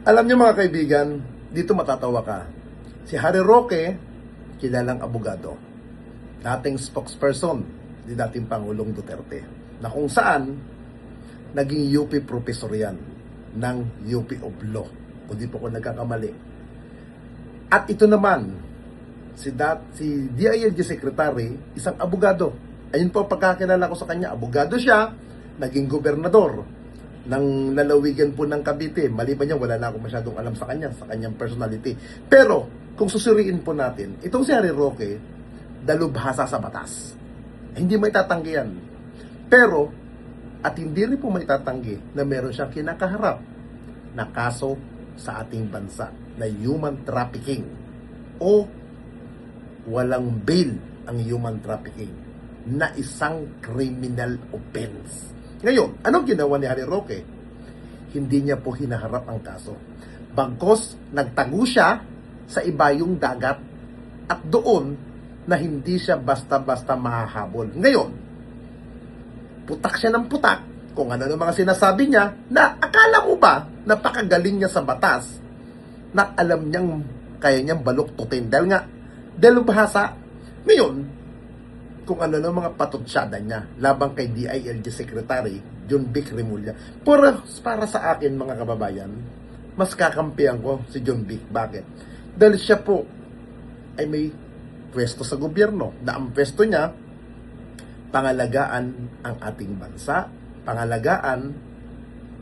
Alam niyo mga kaibigan, dito matatawa ka. Si Harry Roque, kilalang abogado. Dating spokesperson ni dating Pangulong Duterte. Na kung saan, naging UP professor yan ng UP of Law. Kung di po ko nagkakamali. At ito naman, si DILG Secretary, isang abogado. Ayun po pagkakilala ko sa kanya. Abogado siya, naging gobernador ng lalawigan po ng Cavite. Maliban niya, wala na ako masyadong alam sa kanyang personality. Pero, kung susuriin po natin, itong si Harry Roque, dalubhasa sa batas. Hindi may tatanggi yan. Pero, at hindi rin po may tatanggi na meron siyang kinakaharap na kaso sa ating bansa na human trafficking o walang bail ang human trafficking na isang criminal offense. Ngayon, anong ginawa ni Harry Roque? Hindi niya po hinaharap ang kaso. Bagkos, nagtago siya sa ibayong dagat at doon na hindi siya basta-basta mahahabol. Ngayon, putak siya ng putak kung ano ng mga sinasabi niya na akala mo ba napakagaling niya sa batas na alam niyang kaya niyang baluktutin dahil nga dalubhasa. Ngayon, kung ano ng mga patutsyada niya labang kay DILG Secretary John Vic Remulla. Para sa akin mga kababayan, mas kakampihan ko si John Vic. Bakit? Dahil siya po ay may pwesto sa gobyerno na ang pwesto niya pangalagaan ang ating bansa, pangalagaan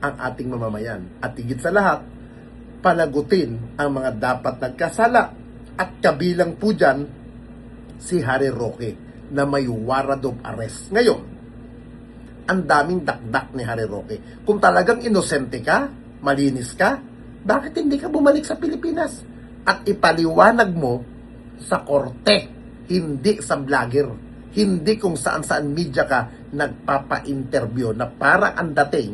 ang ating mamamayan, at higit sa lahat palagutin ang mga dapat nagkasala, at kabilang po dyan si Harry Roque na may warrant of arrest. Ngayon, ang daming dakdak ni Harry Roque. Kung talagang inosente ka, malinis ka, bakit hindi ka bumalik sa Pilipinas? At ipaliwanag mo sa korte, hindi sa vlogger, hindi kung saan-saan media ka nagpapa-interview na parang ang dating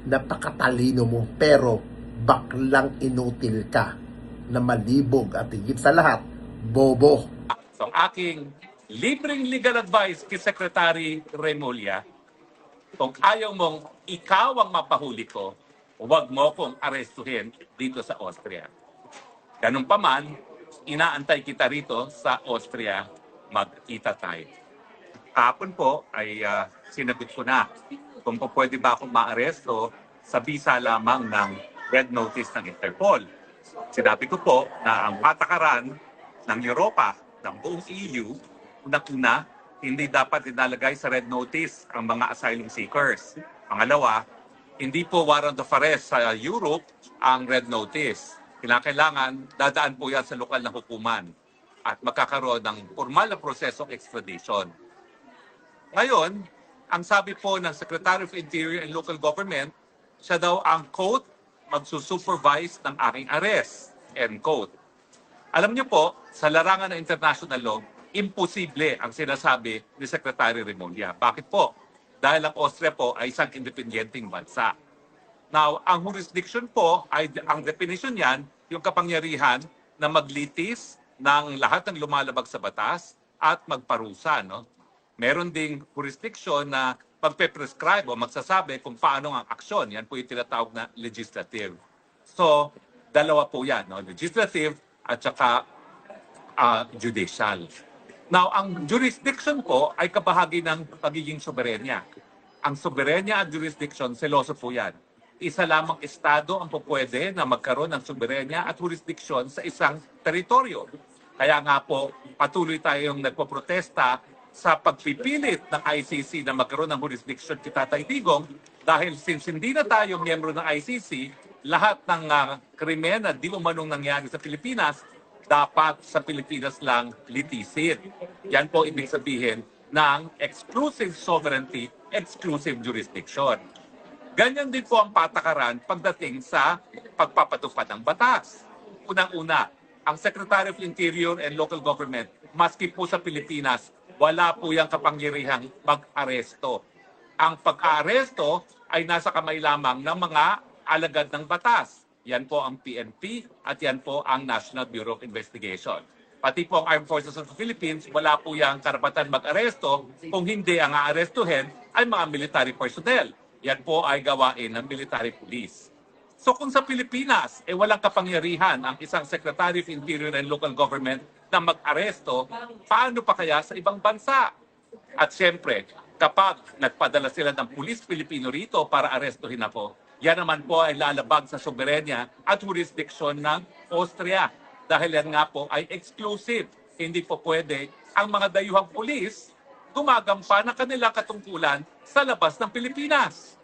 napakatalino mo pero baklang inutil ka na malibog at higit sa lahat, bobo. So, aking libreng legal advice kay Secretary Remulla, kung ayaw mong ikaw ang mapahuli ko, huwag mo kong arestuhin dito sa Austria. Ganun pa man, inaantay kita rito sa Austria, magkita tayo. Kahapon po ay sinagot ko na kung pwede ba akong maaresto sa bisa lamang ng red notice ng Interpol. Sinabi ko po na ang patakaran ng Europa, ng buong EU, una-una, hindi dapat inalagay sa red notice ang mga asylum seekers. Pangalawa, hindi po warrant of arrest sa Europe ang red notice. Kailangan, dadaan po yan sa lokal na hukuman at magkakaroon ng formal na prosesong extradition. Ngayon, ang sabi po ng Secretary of Interior and Local Government, siya daw ang, quote, magsusupervise ng aking arrest, end quote. Alam niyo po, sa larangan ng international law, imposible ang sinasabi ni Secretary Remulla. Bakit po? Dahil ang Austria po ay isang independenteng bansa. Now, ang jurisdiction po, ay ang definition niyan, yung kapangyarihan na maglitis ng lahat ng lumalabag sa batas at magparusa. No? Meron ding jurisdiction na magpe-prescribe o magsasabi kung paano ang aksyon. Yan po yung tinatawag na legislative. So, dalawa po yan, no? Legislative at saka judicial. Now, ang jurisdiction po ay kabahagi ng pagiging soberenya. Ang soberenya at jurisdiction, seloso po yan. Isa lamang estado ang pupwede na magkaroon ng soberenya at jurisdiction sa isang teritoryo. Kaya nga po, patuloy tayong nagpoprotesta sa pagpipilit ng ICC na magkaroon ng jurisdiction kay Tatay Digong dahil since hindi na tayo miyembro ng ICC, lahat ng krimen na di umanong nangyari sa Pilipinas, dapat sa Pilipinas lang litisin. Yan po ibig sabihin ng exclusive sovereignty, exclusive jurisdiction. Ganyan din po ang patakaran pagdating sa pagpapatupad ng batas. Unang-una, ang Secretary of Interior and Local Government, maski po sa Pilipinas, wala po yung kapangyarihang mag-aresto. Ang pag-aaresto ay nasa kamay lamang ng mga alagad ng batas. Yan po ang PNP at yan po ang National Bureau of Investigation. Pati po ang Armed Forces of the Philippines, wala po yung karapatan mag-aresto kung hindi ang aarestuhin ay mga military personnel. Yan po ay gawain ng military police. So kung sa Pilipinas, walang kapangyarihan ang isang Secretary of Interior and Local Government na mag-aresto, paano pa kaya sa ibang bansa? At siyempre, kapag nagpadala sila ng pulis Pilipino rito para arestuhin ako, yan naman po ay lalabag sa soberenya at jurisdiction ng Austria. Dahil yan nga po ay exclusive. Hindi po pwede ang mga dayuhang pulis gumagampa ng kanilang katungkulan sa labas ng Pilipinas.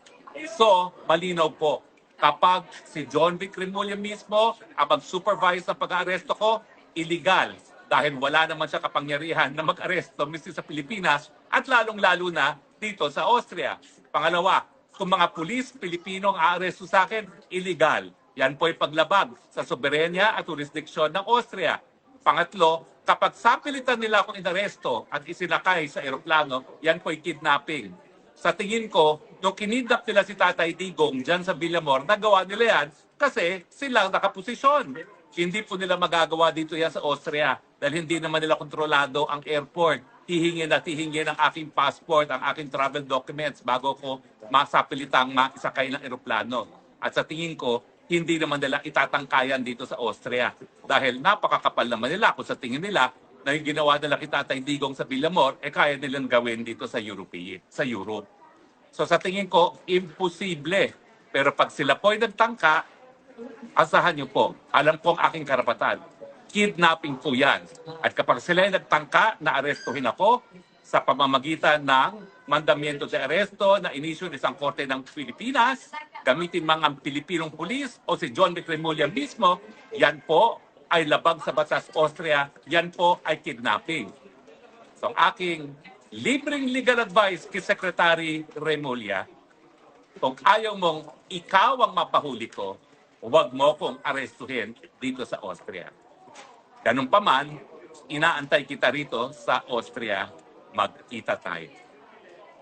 So, malinaw po, kapag si John Vic Remulla mismo ang mag-supervise ng pag-aaresto ko, illegal dahil wala naman siya kapangyarihan na mag-aresto mismo sa Pilipinas at lalong-lalo na dito sa Austria. Pangalawa, kung mga pulis Pilipino ang aaresto sa akin, illegal. Yan po ay paglabag sa soberenya at jurisdiksyon ng Austria. Pangatlo, kapag sapilitan nila akong inaresto at isinakay sa eroplano, yan po ay kidnapping. Sa tingin ko, nung kinidnap nila si Tatay Digong dyan sa Villamor, nagawa nila yan kasi silang nakaposisyon. Hindi po nila magagawa dito yan sa Austria dahil hindi naman nila kontrolado ang airport. Hihingin ang aking passport, ang aking travel documents bago ko masapilitang maisakay ng eroplano. At sa tingin ko, hindi naman nila itatangkayan dito sa Austria dahil napakakapal naman nila kung sa tingin nila na yung ginawa nila kay Tatay Digong sa Villamor, kaya nilang gawin dito sa Europe. So sa tingin ko, imposible. Pero pag sila po ay nagtangka, asahan niyo po, alam ko ang aking karapatan. Kidnapping po yan. At kapag sila ay nagtangka na arestuhin ako sa pamamagitan ng mandamiento de aresto na inisyu ng isang korte ng Pilipinas, gamitin mga Pilipinong pulis o si John Vic Remulla mismo, yan po ay labag sa batas Austria, yan po ay kidnapping. So ang aking libreng legal advice kay Secretary Remulla, kung ayaw mong ikaw ang mapahuli ko, huwag mo kong arestuhin dito sa Austria. Ganun pa man, inaantay kita rito sa Austria, magkita tayo.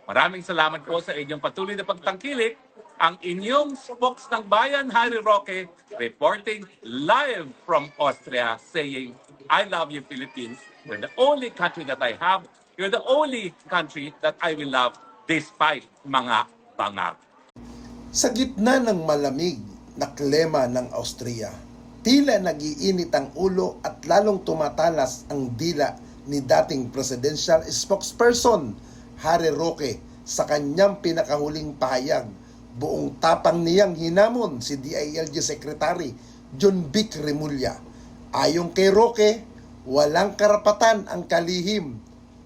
Maraming salamat po sa inyong patuloy na pagtangkilik. Ang inyong spokes ng bayan, Harry Roque, reporting live from Austria saying, I love you, Philippines. You're the only country that I have. You're the only country that I will love despite mga bangag. Sa gitna ng malamig na klima ng Austria, tila nagiinit ang ulo at lalong tumatalas ang dila ni dating presidential spokesperson Harry Roque sa kanyang pinakahuling pahayag. Buong tapang niyang hinamon si DILG Secretary John Vic Remulla. Ayon kay Roque, walang karapatan ang kalihim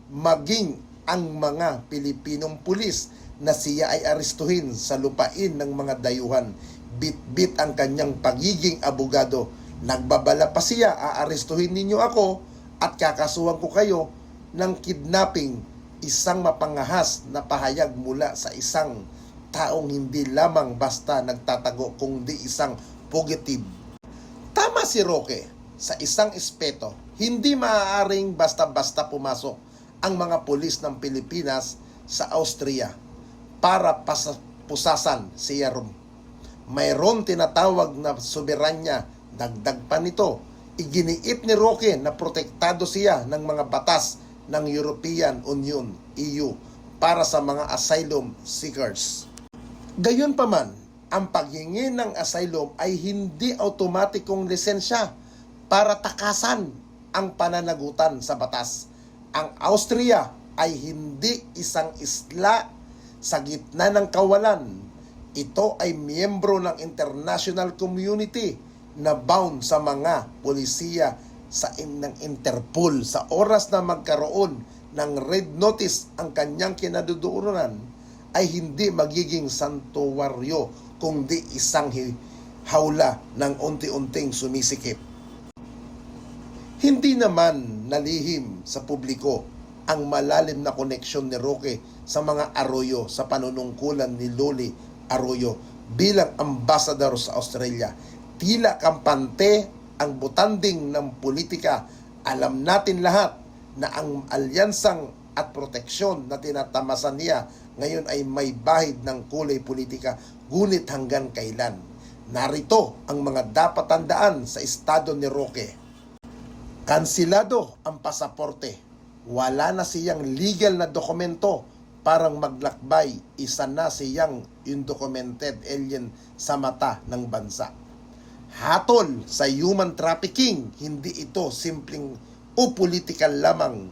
maging ang mga Pilipinong pulis na siya ay arestuhin sa lupain ng mga dayuhan. Bit-bit ang kanyang pagiging abogado. Nagbabala pa siya, aarestuhin ninyo ako at kakasuhan ko kayo ng kidnapping. Isang mapangahas na pahayag mula sa isang taong hindi lamang basta nagtatago kundi isang fugitive. Tama si Roque sa isang espeto, hindi maaaring basta-basta pumasok ang mga pulis ng Pilipinas sa Austria para pusasan si Yarom. Mayroon tinatawag na soberanya. Dagdag pa nito, iginiit ni Roque na protektado siya ng mga batas ng European Union, EU, para sa mga asylum seekers. Gayunpaman, ang paghingi ng asylum ay hindi automatikong lisensya para takasan ang pananagutan sa batas. Ang Austria ay hindi isang isla sa gitna ng kawalan. Ito ay miyembro ng international community na bound sa mga polisiya ng Interpol. Sa oras na magkaroon ng red notice ang kanyang kinaduduunan, ay hindi magiging santuwaryo kundi isang hawla ng unti-unting sumisikip. Hindi naman nalihim sa publiko ang malalim na koneksyon ni Roque sa mga Arroyo sa panunungkulan ni Loli Arroyo bilang ambassador sa Australia. Tila kampante ang butanding ng politika. Alam natin lahat na ang alyansang at proteksyon na tinatamasan niya ngayon ay may bahid ng kulay politika, ngunit hanggang kailan? Narito ang mga dapat tandaan sa estado ni Roque. Kansilado ang pasaporte. Wala na siyang legal na dokumento parang maglakbay, isa na siyang undocumented alien sa mata ng bansa. Hatol sa human trafficking, hindi ito simpleng o political lamang.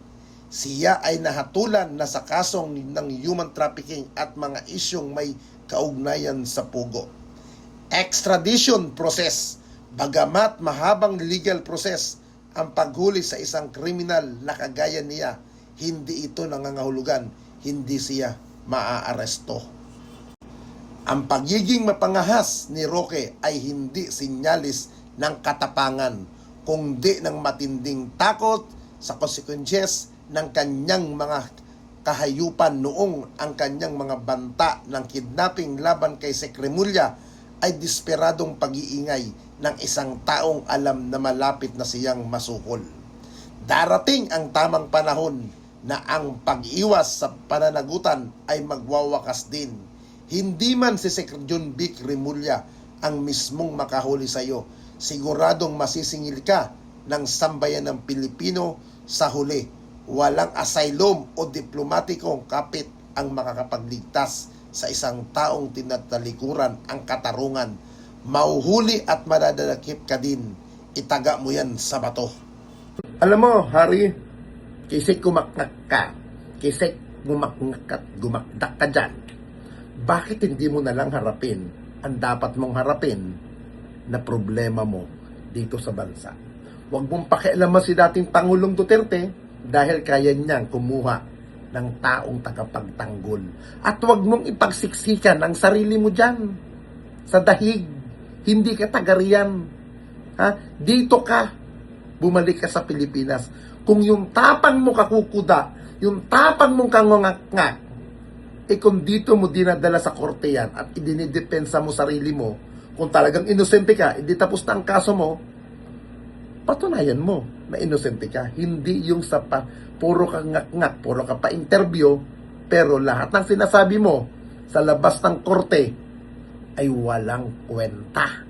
Siya ay nahatulan na sa kasong ng human trafficking at mga isyong may kaugnayan sa pugo. Extradition process, bagamat mahabang legal process, ang paghuli sa isang kriminal na kagaya niya, hindi ito nangangahulugan, hindi siya maaaresto. Ang pagiging mapangahas ni Roque ay hindi sinyalis ng katapangan, kundi ng matinding takot sa consequences ng kanyang mga kahayupan noong ang kanyang mga banta ng kidnapping laban kay Sec Remulla ay desperadong pag-iingay ng isang taong alam na malapit na siyang masukol. Darating ang tamang panahon na ang pag-iwas sa pananagutan ay magwawakas din. Hindi man si Sec John Vic Remulla ang mismong makahuli sa iyo, siguradong masisingil ka ng sambayan ng Pilipino sa huli. Walang asylum o diplomatikong kapit ang makakapagligtas sa isang taong tinatalikuran ang katarungan. Mauhuli at madadalakip ka din. Itaga mo yan sa bato. Alam mo, Harry, kisik kumaknak ka. Kisik gumaknak at gumakdak ka dyan. Bakit hindi mo na lang harapin ang dapat mong harapin na problema mo dito sa bansa? Huwag mong pakialaman si dating Pangulong Duterte dahil kaya niyang kumuha ng taong tagapagtanggol. At huwag mong ipagsiksikan ang sarili mo dyan sa dahig. Hindi ka taga-riyan. Dito ka. Bumalik ka sa Pilipinas. Kung yung tapang mo kakukuda, yung tapang mong kangungak-ngak, kung dito mo dinadala sa korte yan at idinidepensa mo sarili mo, kung talagang inosente ka, hindi tapos na ang kaso mo, patunayan mo na inosente ka. Hindi yung sa puro ka ngak-ngak, puro ka pa-interview, pero lahat ng sinasabi mo sa labas ng korte ay walang kwenta.